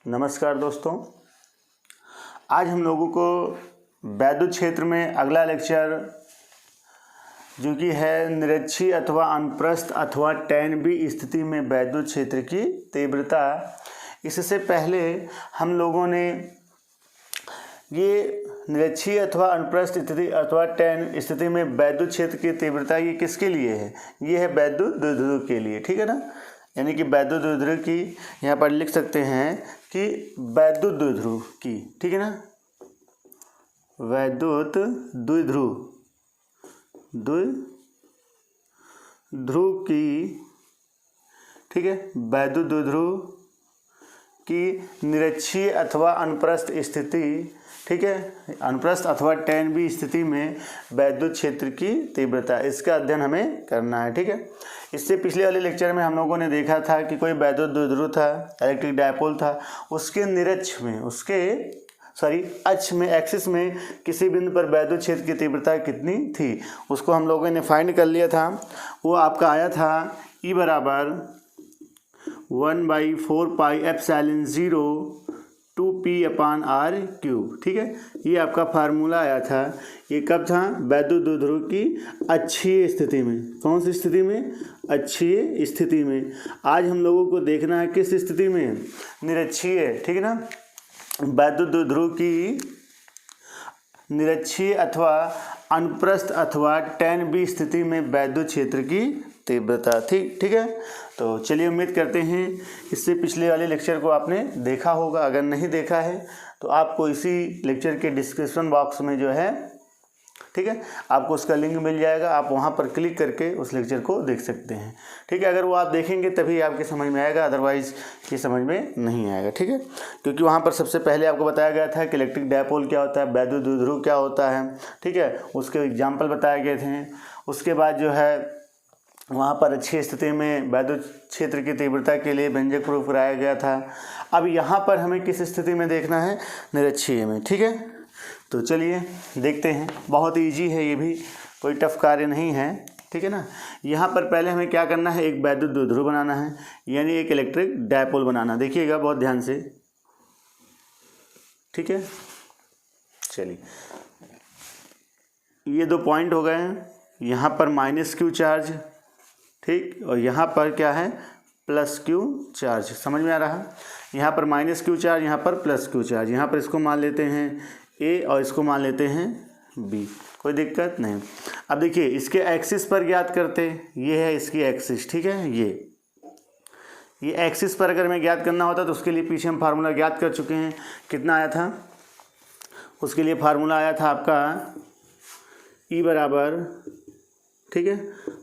नमस्कार दोस्तों, आज हम लोगों को वैद्युत क्षेत्र में अगला लेक्चर जो कि है निरक्षीय अथवा अनुप्रस्थ अथवा tan B स्थिति में वैद्युत क्षेत्र की तीव्रता। इससे पहले हम लोगों ने ये निरक्षीय अथवा अनुप्रस्थ स्थिति अथवा tan स्थिति में वैद्युत क्षेत्र की तीव्रता ये किसके लिए है? ये है वैद्युत द्विध्रुव के लिए, ठीक है ना। यानी कि वैद्युत द्विध्रुव की यहाँ पर लिख सकते हैं कि वैद्युत द्विध्रुव की, ठीक है ना, वैद्युत द्विध्रुव की, ठीक है, वैद्युत द्विध्रुव की निरक्षीय अथवा अनुप्रस्थ स्थिति, ठीक है, अनुप्रस्थ अथवा tan B स्थिति में वैद्युत क्षेत्र की तीव्रता, इसका अध्ययन हमें करना है, ठीक है। इससे पिछले वाले लेक्चर में हम लोगों ने देखा था कि कोई वैद्युत द्विध्रुव था, इलेक्ट्रिक डायपोल था, उसके निरक्ष में अक्ष में एक्सिस में किसी बिंदु पर वैद्युत क्षेत्र की तीव्रता कितनी थी, उसको हम लोगों ने फाइंड कर लिया था। वो आपका आया था E बराबर 1/4 पाई एप्सिलॉन 0 2p/r³, ठीक है। ये आपका फार्मूला आया था। ये कब था? वैद्युत द्विध्रुव की अक्षीय स्थिति में। कौन सी स्थिति में? अक्षीय स्थिति में। आज हम लोगों को देखना है किस स्थिति में? निरक्षीय, ठीक है ना। वैद्युत द्विध्रुव की निरक्षीय अथवा अनुप्रस्थ अथवा tan B स्थिति में वैद्युत क्षेत्र की तीव्रता, ठीक है। तो चलिए, उम्मीद करते हैं इससे पिछले वाले लेक्चर को आपने देखा होगा। अगर नहीं देखा है तो आपको इसी लेक्चर के डिस्क्रिप्शन बॉक्स में जो है, ठीक है, आपको उसका लिंक मिल जाएगा। आप वहां पर क्लिक करके उस लेक्चर को देख सकते हैं, ठीक है। अगर वो आप देखेंगे तभी आपके समझ में आएगा, अदरवाइज ये समझ में नहीं आएगा, ठीक है। क्योंकि वहां पर सबसे पहले आपको बताया गया था कि इलेक्ट्रिक डायपोल क्या होता है, वैद्युत द्विध्रुव क्या होता है, ठीक है, उसके एग्जाम्पल बताए गए थे। उसके बाद जो है वहाँ पर अच्छी स्थिति में वैद्युत क्षेत्र की तीव्रता के लिए व्यंजक प्रूफ कराया गया था। अब यहाँ पर हमें किस स्थिति में देखना है? निरक्षीय में, ठीक है। तो चलिए देखते हैं। बहुत इजी है, ये भी कोई टफ कार्य नहीं है, ठीक है ना। यहाँ पर पहले हमें क्या करना है? एक वैद्युत द्विध्रुव बनाना है, यानी एक इलेक्ट्रिक डायपोल बनाना। देखिएगा बहुत ध्यान से, ठीक है। चलिए, ये दो पॉइंट हो गए हैं। यहाँ पर -q चार्ज, ठीक, और यहाँ पर क्या है? +q charge. समझ में आ रहा है? यहाँ पर -q चार्ज, यहाँ पर +q चार्ज। यहाँ पर इसको मान लेते हैं A और इसको मान लेते हैं B, कोई दिक्कत नहीं। अब देखिए, इसके एक्सिस पर ज्ञात करते, ये है इसकी एक्सिस, ठीक है। ये एक्सिस पर अगर हमें ज्ञात करना होता तो उसके लिए पीछे हम फार्मूला ज्ञात कर चुके हैं। कितना आया था? उसके लिए फार्मूला आया था आपका E बराबर, ठीक है,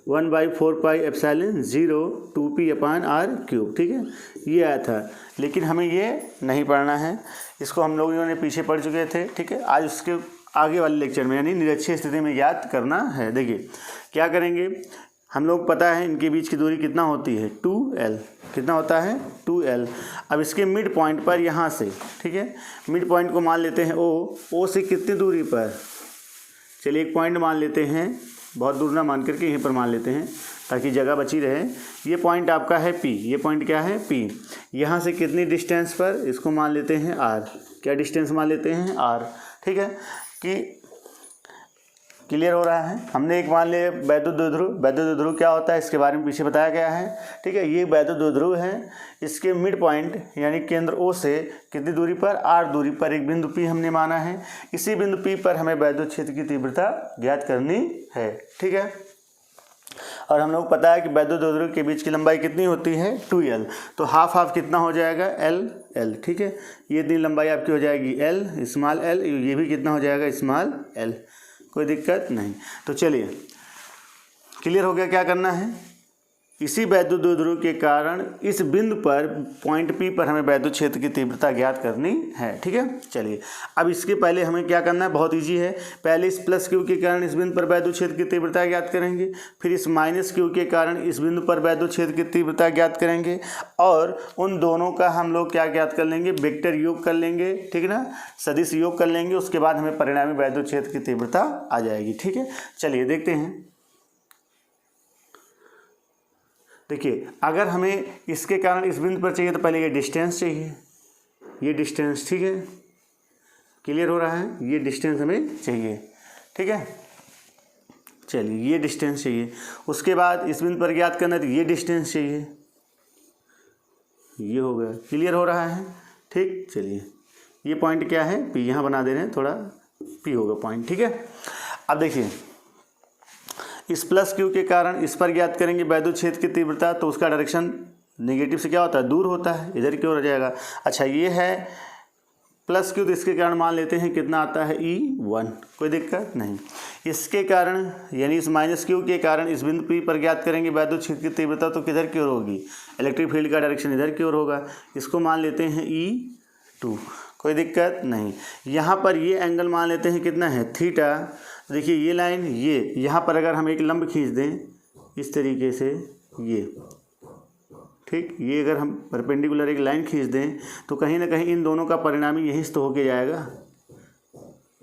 1/4 पाई एप्सिलॉन 0 2p/r³, ठीक है, ये आया था। लेकिन हमें ये नहीं पढ़ना है, इसको हम लोगों ने पीछे पढ़ चुके थे, ठीक है। आज उसके आगे वाले लेक्चर में यानी निरक्षीय स्थिति में ज्ञात करना है। देखिए क्या करेंगे, हम लोग पता है इनके बीच की दूरी कितना होती है? 2l। कितना होता है? 2l। अब इसके मिड पॉइंट पर यहाँ से, ठीक है, मिड पॉइंट को मान लेते हैं O से कितनी दूरी पर? चलिए एक पॉइंट मान लेते हैं, बहुत दूर ना मान करके यहीं पर मान लेते हैं ताकि जगह बची रहे। ये पॉइंट आपका है P। ये पॉइंट क्या है? P। यहाँ से कितनी डिस्टेंस पर? इसको मान लेते हैं R। क्या डिस्टेंस मान लेते हैं? R, ठीक है। कि क्लियर हो रहा है? हमने एक मान लिया वैद्युत द्विध्रुव। वैद्युत द्विध्रुव क्या होता है इसके बारे में पीछे बताया गया है, ठीक है। ये वैद्युत द्विध्रुव है। इसके मिड पॉइंट यानी केंद्र O से कितनी दूरी पर? R दूरी पर एक बिंदु P हमने माना है। इसी बिंदु P पर हमें वैद्युत क्षेत्र की तीव्रता ज्ञात करनी है, ठीक है। और हम लोग पता है कि वैद्युत द्विध्रुव के बीच की लंबाई कितनी होती है? 2l। तो हाफ कितना हो जाएगा? l, ठीक है। ये इतनी लंबाई आपकी हो जाएगी l, स्मॉल l। ये भी कितना हो जाएगा? Small l। कोई दिक्कत नहीं। तो चलिए, क्लियर हो गया क्या करना है। इसी वैद्युत द्विध्रुव के कारण इस बिंदु पर पॉइंट P पर हमें वैद्युत क्षेत्र की तीव्रता ज्ञात करनी है, ठीक है। चलिए, अब इसके पहले हमें क्या करना है? बहुत इजी है। पहले इस +q के कारण इस बिंदु पर वैद्युत क्षेत्र की तीव्रता ज्ञात करेंगे, फिर इस -q के कारण इस बिंदु पर वैद्युत क्षेत्र की तीव्रता ज्ञात करेंगे, और उन दोनों का हम लोग क्या ज्ञात कर लेंगे? वेक्टर योग कर लेंगे, ठीक है ना, सदिश योग कर लेंगे। उसके बाद हमें परिणामी वैद्युत क्षेत्र की तीव्रता आ जाएगी, ठीक है। चलिए देखते हैं। देखिए, अगर हमें इसके कारण इस बिंदु पर चाहिए तो पहले ये डिस्टेंस चाहिए, ये डिस्टेंस, ठीक है, क्लियर हो रहा है, ये डिस्टेंस हमें चाहिए, ठीक है। चलिए ये डिस्टेंस चाहिए, उसके बाद इस बिंदु पर ज्ञात करना, तो ये डिस्टेंस चाहिए, ये हो गया, क्लियर हो रहा है, ठीक। चलिए ये पॉइंट क्या है, पी, यहाँ बना दे रहे हैं, थोड़ा पी होगा पॉइंट, ठीक है। अब देखिए इस प्लस क्यू के कारण इस पर ज्ञात करेंगे वैद्युत क्षेत्र की तीव्रता, तो उसका डायरेक्शन नेगेटिव से क्या होता है, दूर होता है, इधर की ओर हो जाएगा। अच्छा ये है प्लस क्यू, तो इसके कारण मान लेते हैं कितना आता है E1, कोई दिक्कत नहीं। इसके कारण यानी इस माइनस क्यू के कारण इस बिंदु P पर ज्ञात करेंगे वैद्युत क्षेत्र की तीव्रता, तो किधर की ओर होगी, इलेक्ट्रिक फील्ड का डायरेक्शन इधर की ओर होगा, इसको मान लेते हैं E2, कोई दिक्कत नहीं। यहाँ पर ये एंगल मान लेते हैं कितना है, थीटा। देखिए ये लाइन, ये यहाँ पर अगर हम एक लंब खींच दें इस तरीके से, ये ठीक, ये अगर हम परपेंडिकुलर एक लाइन खींच दें तो कहीं ना कहीं इन दोनों का परिणामी यहीं से तो होके जाएगा,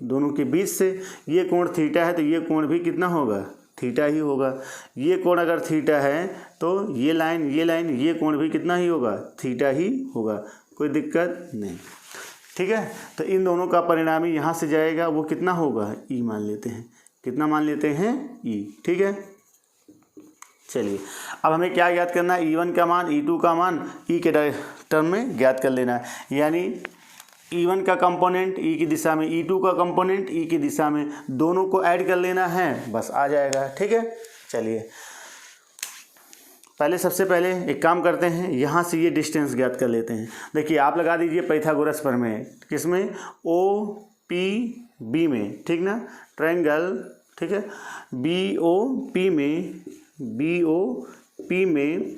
दोनों के बीच से। ये कोण थीटा है तो ये कोण भी कितना होगा, थीटा ही होगा। ये कोण अगर थीटा है तो ये लाइन ये कोण भी कितना ही होगा, थीटा ही होगा, कोई दिक्कत नहीं, ठीक है। तो इन दोनों का परिणामी यहाँ से जाएगा, वो कितना होगा, ई मान लेते हैं, कितना मान लेते हैं, ई, ठीक है। चलिए अब हमें क्या ज्ञात करना है, E1 का मान, E2 का मान E के टर्म में ज्ञात कर लेना है। यानी E1 का कंपोनेंट E की दिशा में, E2 का कंपोनेंट E की दिशा में, दोनों को ऐड कर लेना है, बस आ जाएगा, ठीक है। चलिए पहले सबसे पहले एक काम करते हैं, यहाँ से ये डिस्टेंस ज्ञात कर लेते हैं। देखिए आप लगा दीजिए पाइथागोरस प्रमेय, किसमें, OPB में, ठीक ना, ट्रायंगल, ठीक है, BOP में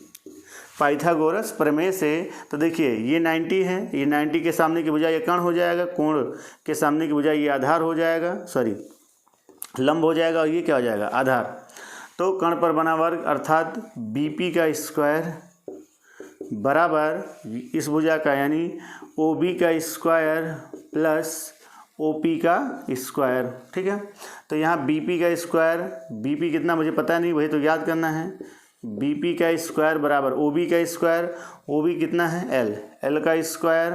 पाइथागोरस प्रमेय से। तो देखिए ये 90 है, ये 90 के सामने की भुजा ये कर्ण हो जाएगा, कोण के सामने की भुजा ये आधार हो जाएगा, सॉरी लंब हो जाएगा, और ये क्या हो जाएगा, आधार। तो कर्ण पर बना वर्ग अर्थात BP का स्क्वायर बराबर इस भुजा का यानी OB का स्क्वायर प्लस OP का स्क्वायर, ठीक है। तो यहाँ BP का स्क्वायर, BP कितना मुझे पता नहीं, वही तो याद करना है, BP का स्क्वायर बराबर OB का स्क्वायर, OB कितना है L का स्क्वायर,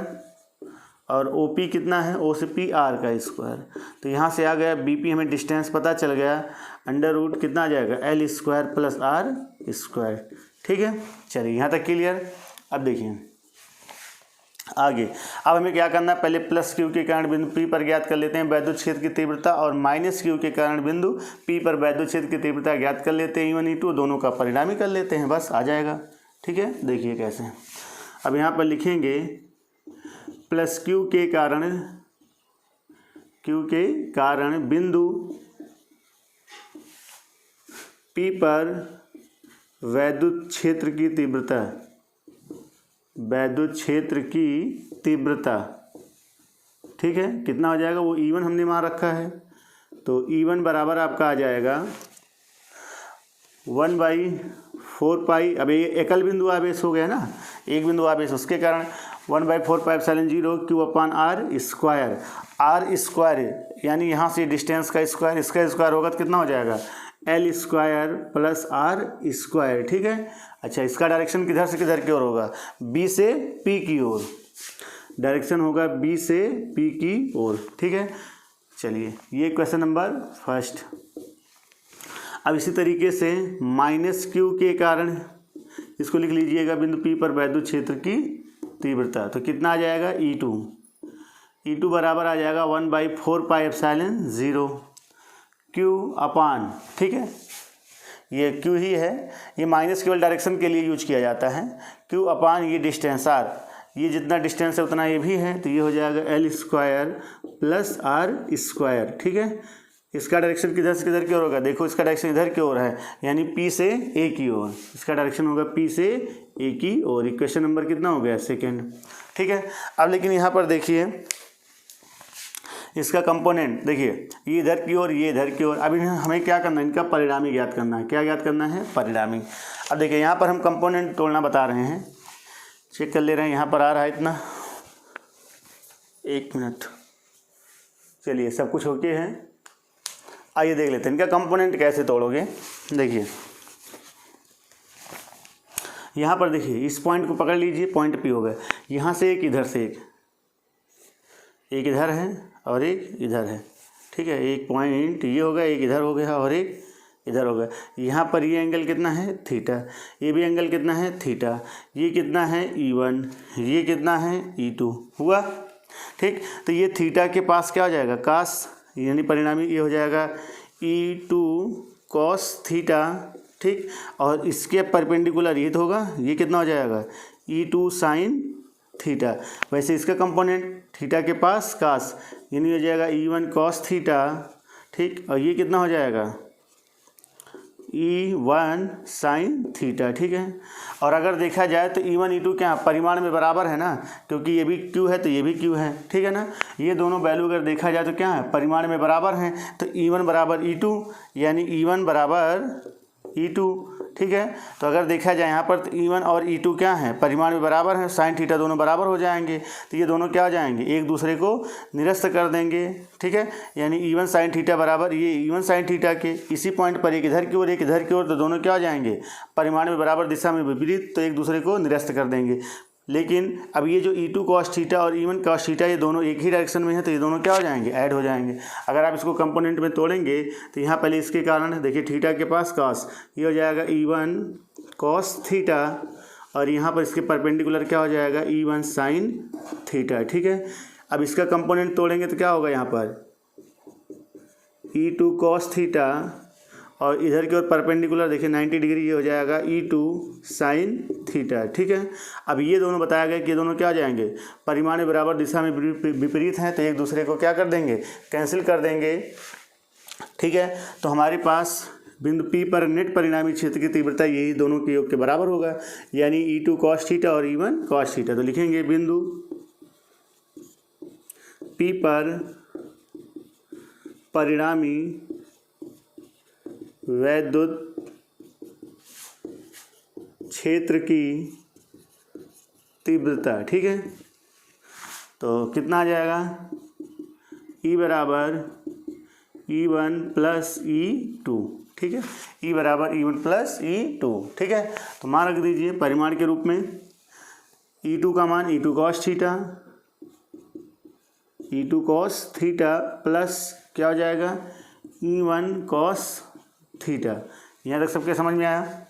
और OP कितना है, O से P R का स्क्वायर। तो यहाँ से आ गया BP, हमें डिस्टेंस पता चल गया, अंडर रूट कितना आ जाएगा, L square plus R square, ठीक है। चलिए यहाँ तक क्लियर। अब देखिए आगे, अब हमें क्या करना है, पहले प्लस क्यू के कारण बिंदु P पर ज्ञात कर लेते हैं वैद्युत क्षेत्र की तीव्रता, और माइनस क्यू के कारण बिंदु P पर वैद्युत क्षेत्र की तीव्रता ज्ञात कर लेते हैं, E1 E2 दोनों का परिणामी कर लेते हैं, बस आ जाएगा, ठीक है। देखिए कैसे, अब यहाँ पर लिखेंगे प्लस क्यू के कारण बिंदु P पर वैद्युत क्षेत्र की तीव्रता, ठीक है, कितना हो जाएगा, वो E1 हमने वहाँ रखा है, तो E1 बराबर आपका आ जाएगा 1/4 पाई। अब ये एकल बिंदु आवेश हो गया ना, एक बिंदु आवेश, उसके कारण 1/4 pi epsilon 0 Q/R square, R square यानी यहाँ से डिस्टेंस का स्क्वायर, इसका स्क्वायर होगा तो कितना हो जाएगा, L square plus R square, ठीक है। अच्छा इसका डायरेक्शन किधर से किधर की ओर होगा, B से P की ओर, डायरेक्शन होगा B से P की ओर, ठीक है। चलिए ये क्वेश्चन नंबर फर्स्ट। अब इसी तरीके से माइनस क्यू के कारण, इसको लिख लीजिएगा, बिंदु P पर वैद्युत क्षेत्र की तीव्रता, तो कितना आ जाएगा, E2 बराबर आ जाएगा 1/4 पाई एप्सिलॉन 0 Q/, ठीक है, ये Q ही है, ये माइनस केवल डायरेक्शन के लिए यूज किया जाता है, Q/, ये डिस्टेंस R, ये जितना डिस्टेंस है उतना ये भी है, तो ये हो जाएगा L square plus R square, ठीक है। इसका डायरेक्शन किधर से किधर की ओर होगा, देखो इसका डायरेक्शन इधर की ओर है, यानी P से A की ओर, इसका डायरेक्शन होगा P से A की ओर। इक्वेशन नंबर कितना हो गया, सेकेंड, ठीक है। अब लेकिन यहाँ पर देखिए इसका कंपोनेंट, देखिए ये इधर की ओर, ये इधर की ओर। अभी हमें क्या करना है, इनका परिणामी ज्ञात करना है। क्या ज्ञात करना है, परिणामी। अब देखिए यहाँ पर हम कंपोनेंट तोड़ना बता रहे हैं, चेक कर ले रहे हैं, यहाँ पर आ रहा है इतना, 1 मिनट, चलिए सब कुछ ओके है। आइए देख लेते हैं इनका कंपोनेंट कैसे तोड़ोगे। देखिए यहाँ पर देखिए इस पॉइंट को पकड़ लीजिए, पॉइंट P हो गया, यहाँ से एक, इधर से एक, एक इधर है और एक इधर है, ठीक है। एक पॉइंट ये हो गया, एक इधर हो गया और एक इधर हो गया। यहाँ पर ये एंगल कितना है थीटा, ये भी एंगल कितना है थीटा, ये कितना है E1, ये कितना है E2 हुआ, ठीक। तो ये थीटा के पास क्या हो जाएगा कास, यानी परिणामी ये हो जाएगा E2 कॉस थीटा, ठीक। और इसके परपेंडिकुलर ये तो होगा, ये कितना हो जाएगा E2 साइन थीटा। वैसे इसका कंपोनेंट थीटा के पास कास, यानी हो जाएगा E1 कॉस थीटा, ठीक। और ये कितना हो जाएगा E1 साइन थीटा, ठीक है। और अगर देखा जाए तो E1 E2 क्या परिमाण में बराबर है ना, क्योंकि ये भी Q है तो ये भी Q है, ठीक है ना। ये दोनों वैल्यू अगर देखा जाए तो क्या है परिमाण में बराबर हैं, तो E1 बराबर E2 यानी E1 बराबर E2, ठीक है। तो अगर देखा जाए यहाँ पर तो E1 और E2 क्या है परिमाण में बराबर हैं, साइन थीटा दोनों बराबर हो जाएंगे, तो ये दोनों क्या हो जाएंगे एक दूसरे को निरस्त कर देंगे, ठीक है। यानी E1 साइन थीटा बराबर ये E1 साइन थीटा के इसी पॉइंट पर एक इधर की ओर एक इधर की ओर, तो दोनों क्या हो जाएंगे परिमाण में बराबर दिशा में विपरीत, तो एक दूसरे को निरस्त कर देंगे। लेकिन अब ये जो E2 कॉस थीटा और E1 कॉस थीटा ये दोनों एक ही डायरेक्शन में है, तो ये दोनों क्या हो जाएंगे ऐड हो जाएंगे। अगर आप इसको कंपोनेंट में तोड़ेंगे तो यहाँ पहले इसके कारण देखिए थीटा के पास कॉस, ये हो जाएगा E1 कॉस थीटा, और यहाँ पर इसके परपेंडिकुलर क्या हो जाएगा E1 साइन थीटा, ठीक है। अब इसका कंपोनेंट तोड़ेंगे तो क्या होगा यहाँ पर E2 कॉस थीटा, और इधर की ओर परपेंडिकुलर देखिए 90 डिग्री, ये हो जाएगा E2 साइन थीटा, ठीक है। अब ये दोनों बताया गया कि ये दोनों क्या हो जाएंगे परिमाण में बराबर दिशा में विपरीत हैं, तो एक दूसरे को क्या कर देंगे कैंसिल कर देंगे, ठीक है। तो हमारे पास बिंदु P पर नेट परिणामी क्षेत्र की तीव्रता यही दोनों के योग के बराबर होगा, यानी E2 कॉस थीटा और E1 कॉस थीटा। तो लिखेंगे बिंदु P पर परिणामी वैद्युत क्षेत्र की तीव्रता, ठीक है। तो कितना आ जाएगा E बराबर E1 प्लस E2, ठीक है। E बराबर E1 प्लस E2, ठीक है। तो मान रख दीजिए परिमाण के रूप में E2 का मान E2 cos theta, E2 cos theta plus क्या हो जाएगा E1 कॉस थीटा। यहाँ तक सबके समझ में आया।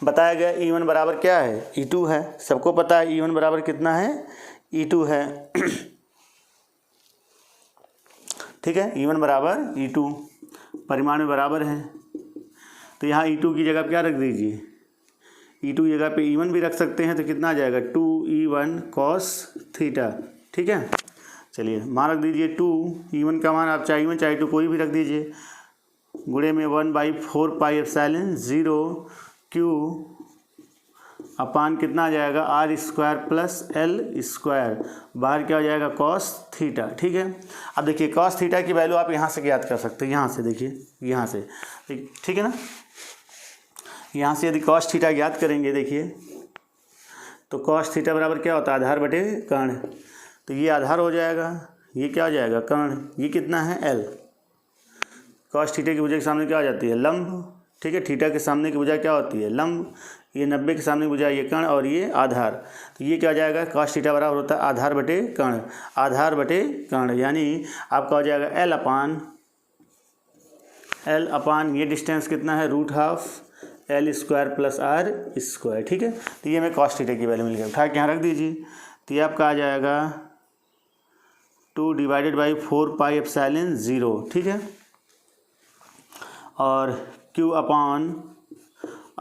बताया गया E1 बराबर क्या है E2 है, सबको पता है E1 बराबर कितना है E2 है, ठीक है। E1 बराबर E2 परिमाण में बराबर है, तो यहाँ E2 की जगह क्या रख दीजिए E2 की जगह पे E1 भी रख सकते हैं, तो कितना आ जाएगा 2E1 कॉस थीटा, ठीक है। चलिए मान रख दीजिए 2E1 का मान आप चाहे E1 चाहे E2 कोई भी रख दीजिए, गुणे में 1/4 पाई एप्सिलॉन 0 Q अपान कितना आ जाएगा R square plus L square, बाहर क्या हो जाएगा कॉस थीटा, ठीक है। अब देखिए कॉस थीटा की वैल्यू आप यहाँ से ज्ञात कर सकते हैं, यहाँ से देखिए यहाँ से, ठीक है ना। यहाँ से यदि कॉस थीटा ज्ञात करेंगे देखिए तो कॉस थीटा बराबर क्या होता है आधार बटे कर्ण, तो ये आधार हो जाएगा, ये क्या हो जाएगा कर्ण, ये कितना है L। कॉस थीटा की भुजा के सामने क्या हो जाती है लंब, ठीक है। थीटा के सामने की भुजा क्या होती है लंब, ये 90 के सामने भुजा ये कर्ण और ये आधार, तो ये क्या हो जाएगा कॉस थीटा बराबर होता है आधार बटे कर्ण, आधार बटे कर्ण, यानी आपका हो जाएगा L अपान ये डिस्टेंस कितना है √12 L square plus R square, ठीक है। तो ये हमें कॉस थीटा की वैल्यू मिल गई, उठा के यहाँ रख दीजिए, तो ये आपका आ जाएगा 2/4 पाई एप्सिलॉन 0, ठीक है। और Q अपान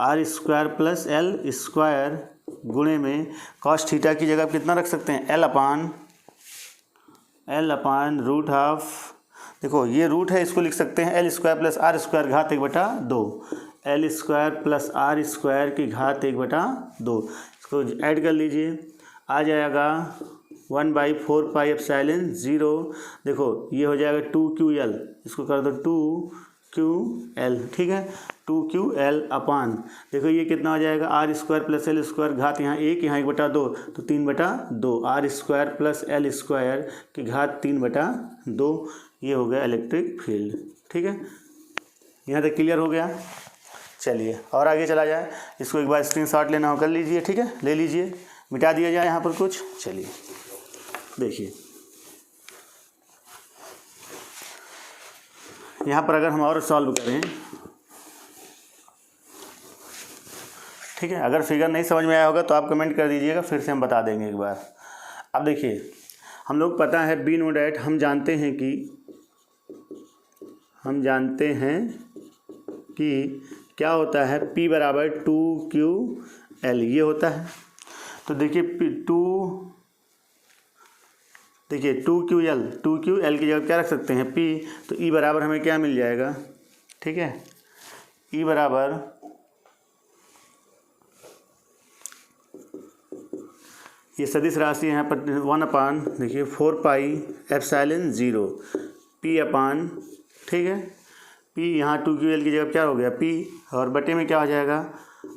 R square plus L square गुणे में कॉस थीटा की जगह कितना रख सकते हैं L अपान √12, देखो ये रूट है इसको लिख सकते हैं L square plus R square घात 1/2, L square plus R square की घात 1/2, इसको ऐड कर लीजिए, आ जाएगा 1/4 पाई एप्सिलॉन 0, देखो ये हो जाएगा 2QL, इसको कर दो 2QL, ठीक है। 2QL अपान देखो ये कितना हो जाएगा R square plus L square घात यहाँ 1 यहाँ 1/2, तो 3/2 R square plus L square की घात 3/2, ये हो गया इलेक्ट्रिक फील्ड, ठीक है। यहाँ तक क्लियर हो गया। चलिए और आगे चला जाए, इसको एक बार स्क्रीनशॉट लेना हो कर लीजिए, ठीक है, ले लीजिए, मिटा दिया जाए यहाँ पर कुछ। चलिए देखिए यहाँ पर अगर हम और सॉल्व करें, ठीक है, अगर फिगर नहीं समझ में आया होगा तो आप कमेंट कर दीजिएगा, फिर से हम बता देंगे एक बार। अब देखिए, हम लोग पता है बी नोट एट, हम जानते हैं कि क्या होता है, P बराबर 2QL ये होता है। तो देखिए 2QL की जगह क्या रख सकते हैं, P, तो E बराबर हमें क्या मिल जाएगा, ठीक है, E बराबर ये सदिश राशि यहाँ पर 1 देखिए 4 पाई एप्सिलॉन 0 P अपान, ठीक है, P यहाँ 2QL की जगह क्या हो गया P, और बटे में क्या हो जाएगा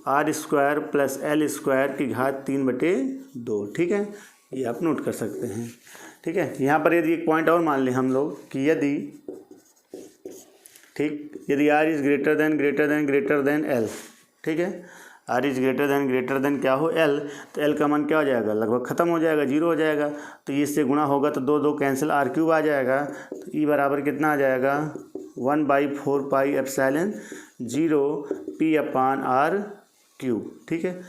R² प्लस L² की घात 3/2, ठीक है, ये आप नोट कर सकते हैं। ठीक है, यहाँ पर यदि एक पॉइंट और मान लें हम लोग कि यदि R is greater than L, ठीक है, R इज़ ग्रेटर देन क्या हो L, तो L का मान क्या हो जाएगा, लगभग ख़त्म हो जाएगा, 0 हो जाएगा। तो ये इससे गुणा होगा तो 2 2 कैंसिल, R³ आ जाएगा। तो E बराबर कितना आ जाएगा 1/4 पाई एप्सिलॉन 0 P अपान R³, ठीक है,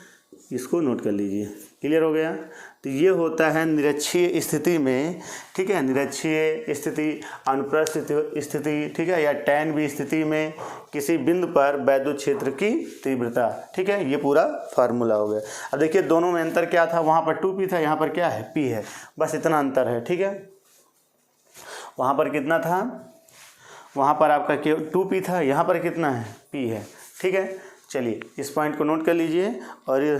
इसको नोट कर लीजिए। क्लियर हो गया। तो ये होता है निरक्षीय स्थिति में, ठीक है, निरक्षीय स्थिति, अनुप्रस्थ स्थिति, ठीक है, या tan भी स्थिति में किसी बिंदु पर वैद्युत क्षेत्र की तीव्रता, ठीक है, ये पूरा फार्मूला हो गया। अब देखिए दोनों में अंतर क्या था, वहाँ पर 2P था, यहाँ पर क्या है P है, बस इतना अंतर है। ठीक है, वहाँ पर कितना था, वहाँ पर आपका 2P था, यहाँ पर कितना है P है। ठीक है, चलिए इस पॉइंट को नोट कर लीजिए और ये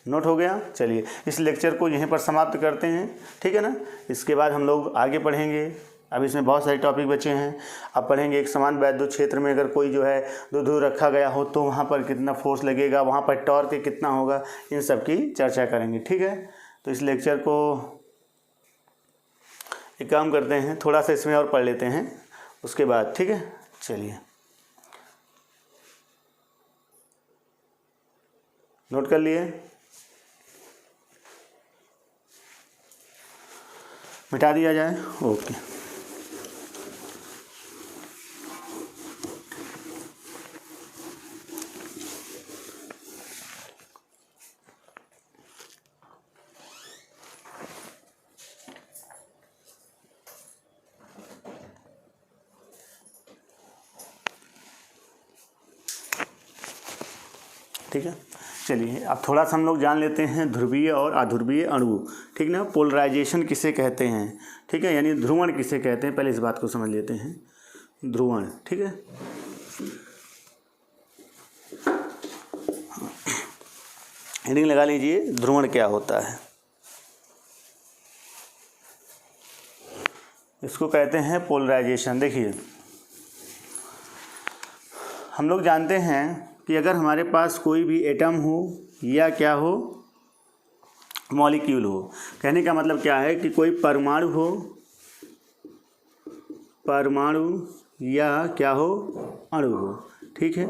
नोट हो गया। चलिए इस लेक्चर को यहीं पर समाप्त करते हैं, ठीक है ना। इसके बाद हम लोग आगे पढ़ेंगे, अब इसमें बहुत सारे टॉपिक बचे हैं। अब पढ़ेंगे एक समान वैद्युत क्षेत्र में अगर कोई जो है दूर रखा गया हो तो वहाँ पर कितना फोर्स लगेगा, वहाँ पर टॉर्क कितना होगा, इन सब की चर्चा करेंगे। ठीक है, तो इस लेक्चर को एक काम करते हैं, थोड़ा सा इसमें और पढ़ लेते हैं उसके बाद। ठीक है, चलिए नोट कर लिए, मिटा दिया जाए। ओके, ठीक है। चलिए अब थोड़ा सा हम लोग जान लेते हैं ध्रुवीय और अध्रुवीय अणु, ठीक ना, पोलराइजेशन किसे कहते हैं, ठीक है, यानी ध्रुवण किसे कहते हैं, पहले इस बात को समझ लेते हैं। ध्रुवण, ठीक है, हेडिंग लगा लीजिए, ध्रुवण क्या होता है। इसको कहते हैं पोलराइजेशन। देखिए हम लोग जानते हैं कि अगर हमारे पास कोई भी एटम हो या क्या हो, मॉलिक्यूल हो, कहने का मतलब क्या है कि कोई परमाणु हो, परमाणु या क्या हो, अणु हो। ठीक है,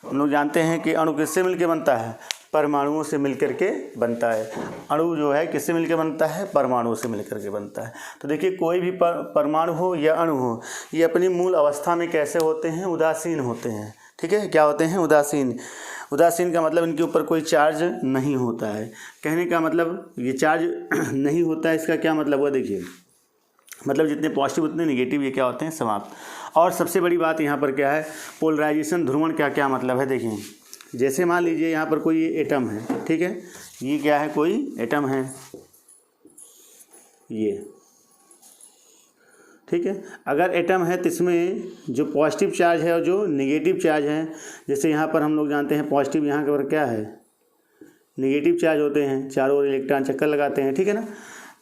हम लोग जानते हैं कि अणु किससे मिलकर बनता है, परमाणुओं से मिलकर के बनता है। अणु जो है किससे मिलकर बनता है, परमाणुओं से मिलकर के बनता है। तो देखिए कोई भी परमाणु हो या अणु हो, ये अपनी मूल अवस्था में कैसे होते हैं, उदासीन होते हैं। ठीक है, क्या होते हैं, उदासीन। उदासीन का मतलब इनके ऊपर कोई चार्ज नहीं होता है। कहने का मतलब ये चार्ज नहीं होता है, इसका क्या मतलब हुआ, देखिए मतलब जितने पॉजिटिव उतने निगेटिव ये क्या होते हैं, समाप्त। और सबसे बड़ी बात यहाँ पर क्या है, पोलराइजेशन, ध्रुवण का क्या मतलब है। देखिए जैसे मान लीजिए यहाँ पर कोई एटम है, ठीक है, ये क्या है, कोई एटम है ये, ठीक है, अगर एटम है तो इसमें जो पॉजिटिव चार्ज है और जो नेगेटिव चार्ज है, जैसे यहाँ पर हम लोग जानते हैं पॉजिटिव, यहाँ पर क्या है, नेगेटिव चार्ज होते हैं, चारों ओर इलेक्ट्रॉन चक्कर लगाते हैं। ठीक है ना,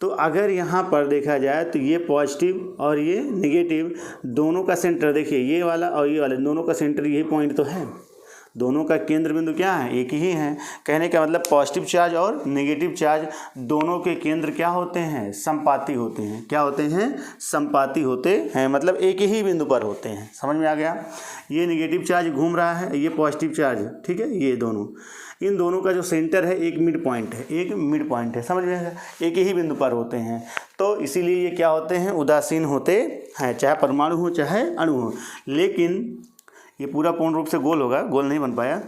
तो अगर यहाँ पर देखा जाए तो ये पॉजिटिव और ये नेगेटिव दोनों का सेंटर, देखिए ये वाला और ये वाला दोनों का सेंटर यही पॉइंट तो है। दोनों का केंद्र बिंदु क्या है, एक ही है। कहने का मतलब पॉजिटिव चार्ज और नेगेटिव चार्ज दोनों के केंद्र क्या होते हैं, संपाती होते हैं। क्या होते हैं, संपाती होते हैं, मतलब एक ही बिंदु पर होते हैं। समझ में आ गया। ये नेगेटिव चार्ज घूम रहा है, ये पॉजिटिव चार्ज, ठीक है। ये दोनों, इन दोनों का जो सेंटर है एक मिड पॉइंट है, एक मिड पॉइंट है। समझ में आया, एक ही बिंदु पर होते हैं, तो इसीलिए ये क्या होते हैं, उदासीन होते हैं, चाहे परमाणु हो चाहे अणु हो। लेकिन ये पूरा पूर्ण रूप से गोल होगा, गोल नहीं बन पाया।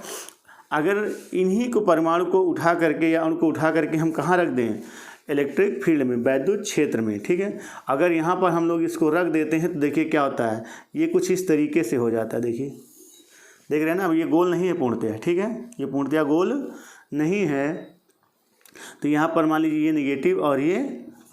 अगर इन्हीं को परमाणु को उठा करके या अणु को उठा करके हम कहाँ रख दें, इलेक्ट्रिक फील्ड में, वैद्युत क्षेत्र में, ठीक है। अगर यहाँ पर हम लोग इसको रख देते हैं तो देखिए क्या होता है, ये कुछ इस तरीके से हो जाता है। देखिए, देख रहे हैं ना, अब ये गोल नहीं है पूर्णतया, ठीक है, ये पूर्णतया गोल नहीं है। तो यहाँ पर मान लीजिए ये नेगेटिव और ये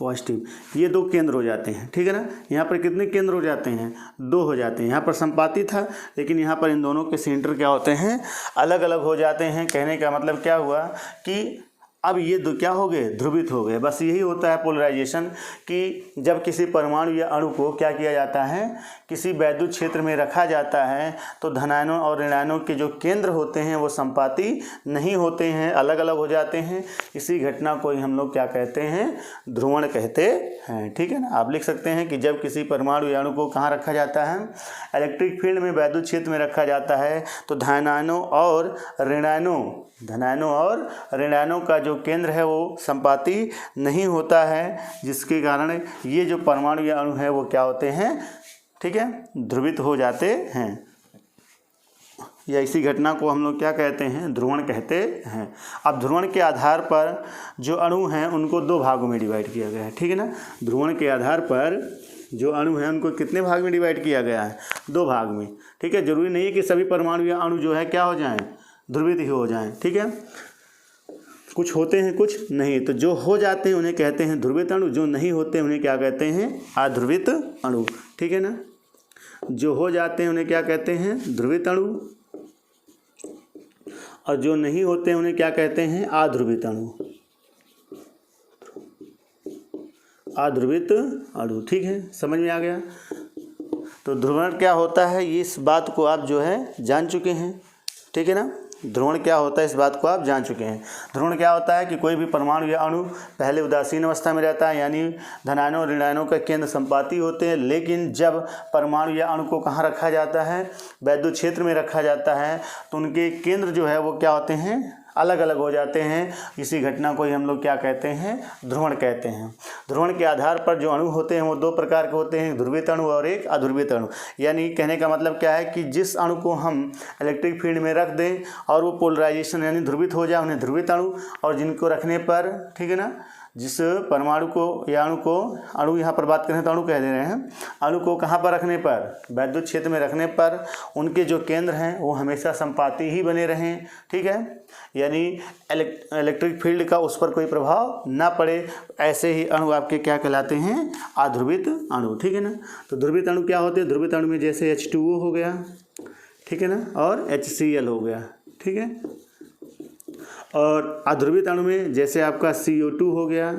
पॉजिटिव, ये दो केंद्र हो जाते हैं, ठीक है ना। यहाँ पर कितने केंद्र हो जाते हैं, दो हो जाते हैं। यहाँ पर संपाती था, लेकिन यहाँ पर इन दोनों के सेंटर क्या होते हैं, अलग अलग हो जाते हैं। कहने का मतलब क्या हुआ कि अब ये दो क्या हो गए, ध्रुवित हो गए। बस यही होता है पोलराइजेशन, कि जब किसी परमाणु या अणु को क्या किया जाता है, किसी वैद्युत क्षेत्र में रखा जाता है, तो धनायनों और ऋणायनों के जो केंद्र होते हैं वो संपाती नहीं होते हैं, अलग अलग हो जाते हैं। इसी घटना को ही हम लोग क्या कहते हैं, ध्रुवण कहते हैं, ठीक है ना। आप लिख सकते हैं कि जब किसी परमाणु या अणु को कहाँ रखा जाता है, इलेक्ट्रिक फील्ड में, वैद्युत क्षेत्र में रखा जाता है, तो धनायनों और ऋणायनों का जो केंद्र है वो संपाती नहीं होता है, जिसके कारण ये जो परमाणु या अणु है वो क्या होते हैं, ठीक है, ध्रुवित हो जाते हैं। या इसी घटना को हम लोग क्या कहते हैं, ध्रुवण कहते हैं। अब ध्रुवण के आधार पर जो अणु हैं उनको दो भागों में डिवाइड किया गया है, ठीक है ना। ध्रुवण के आधार पर जो अणु हैं उनको कितने भाग में डिवाइड किया गया है, दो भाग में, ठीक है। जरूरी नहीं है कि सभी परमाणु या अणु जो है क्या हो जाएं, ध्रुवित ही हो जाएं, ठीक है। कुछ होते हैं, कुछ नहीं। तो जो हो जाते हैं उन्हें कहते हैं ध्रुवित अणु, जो नहीं होते उन्हें क्या कहते हैं, अध्रुवित अणु, ठीक है ना। जो हो जाते हैं उन्हें क्या कहते हैं, ध्रुवित अणु, और जो नहीं होते हैं उन्हें क्या कहते हैं, अध्रुवित अणु, अध्रुवित अणु, ठीक है। समझ में आ गया। तो ध्रुवण क्या होता है, इस बात को आप जो है जान चुके हैं, ठीक है ना। ध्रुवण क्या होता है इस बात को आप जान चुके हैं। ध्रुवण क्या होता है कि कोई भी परमाणु या अणु पहले उदासीन अवस्था में रहता है, यानी धनायनों ऋणायनों का केंद्र संपाती होते हैं। लेकिन जब परमाणु या अणु को कहाँ रखा जाता है, वैद्युत क्षेत्र में रखा जाता है, तो उनके केंद्र जो है वो क्या होते हैं, अलग अलग हो जाते हैं। इसी घटना को ही हम लोग क्या कहते हैं, ध्रुवण कहते हैं। ध्रुवण के आधार पर जो अणु होते हैं वो दो प्रकार के होते हैं, ध्रुवित अणु और एक अध्रुवित अणु। यानी कहने का मतलब क्या है कि जिस अणु को हम इलेक्ट्रिक फील्ड में रख दें और वो पोलराइजेशन यानी ध्रुवित हो जाए, उन्हें ध्रुवित अणु, और जिनको रखने पर, ठीक है ना, जिस परमाणु को या अणु को, अणु यहाँ पर बात करें तो अणु कह दे रहे हैं, अणु को कहाँ पर रखने पर, वैद्युत क्षेत्र में रखने पर उनके जो केंद्र हैं वो हमेशा संपाती ही बने रहें, ठीक है। यानी इलेक्ट्रिक फील्ड का उस पर कोई प्रभाव ना पड़े। ऐसे ही अणु आपके क्या कहलाते हैं, अध्रुवित अणु, ठीक है ना। तो ध्रुवित अणु क्या होते हैं, ध्रुवित अणु में जैसे H2O हो गया, ठीक है ना, और HCl हो गया, ठीक है। और अध्रुवित अणु में जैसे आपका CO2 हो गया,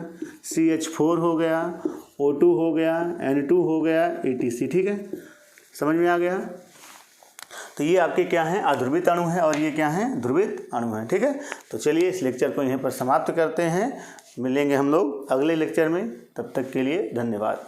CH4 हो गया, O2 हो गया, N2 हो गया, etc, ठीक है। समझ में आ गया। तो ये आपके क्या हैं, अध्रुवित अणु हैं, और ये क्या हैं, ध्रुवित अणु हैं, ठीक है। तो चलिए इस लेक्चर को यहीं पर समाप्त करते हैं। मिलेंगे हम लोग अगले लेक्चर में, तब तक के लिए धन्यवाद।